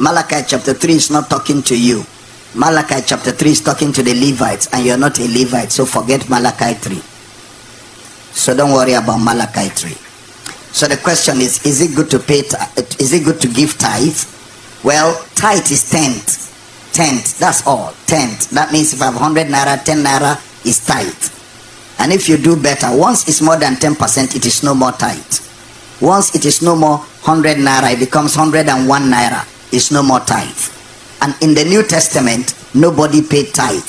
Malachi chapter 3 is not talking to you. Malachi chapter 3 is talking to the Levites, and you're not a Levite, so forget Malachi 3. So don't worry about Malachi 3. So the question is it good to pay? Is it good to give tithe? Well, tithe is tenth. Tenth, that's all. Tenth. That means if I have 100 naira, 10 naira is tithe. And if you do better, once it's more than 10%, it is no more tithe. Once it is no more 100 naira, it becomes 101 naira. It's no more tithe. And in the New Testament, nobody paid tithe.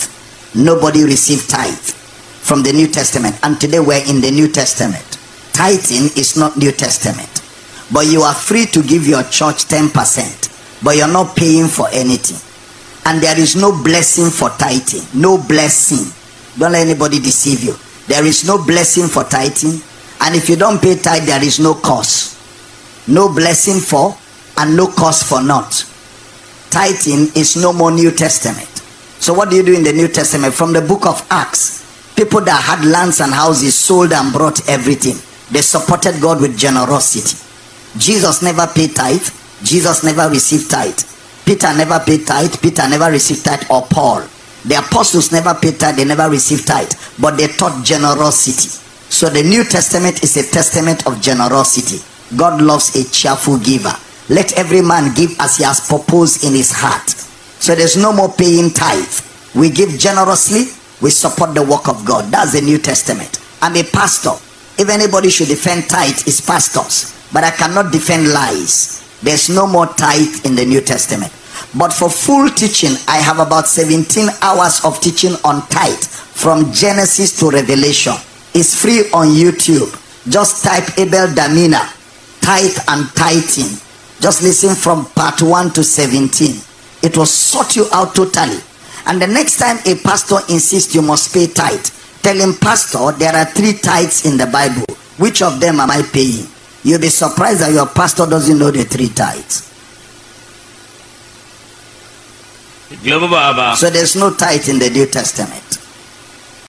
Nobody received tithe from the New Testament. And today we're in the New Testament. Tithing is not New Testament. But you are free to give your church 10%. But you're not paying for anything. And there is no blessing for tithing. No blessing. Don't let anybody deceive you. There is no blessing for tithing. And if you don't pay tithe, there is no cost. No blessing for and no cost for not. Tithing is no more New Testament. So what do you do in the New Testament? From the book of Acts, people that had lands and houses sold and brought everything. They supported God with generosity. Jesus never paid tithe. Jesus never received tithe. Peter never paid tithe. Peter never received tithe, or Paul. The apostles never paid tithe. They never received tithe. But they taught generosity. So the New Testament is a testament of generosity. God loves a cheerful giver. Let every man give as he has purposed in his heart. So there's no more paying tithe. We give generously. We support the work of God. That's the New Testament. I'm a pastor. If anybody should defend tithe, it's pastors. But I cannot defend lies. There's no more tithe in the New Testament. But for full teaching, I have about 17 hours of teaching on tithe from Genesis to Revelation. It's free on YouTube. Just type Abel Damina, tithe and tithing. Just listen from part 1 to 17. It will sort you out totally. And the next time a pastor insists you must pay tithe, tell him, Pastor, there are 3 tithes in the Bible. Which of them am I paying? You'll be surprised that your pastor doesn't know the 3 tithes. So there's no tithe in the New Testament.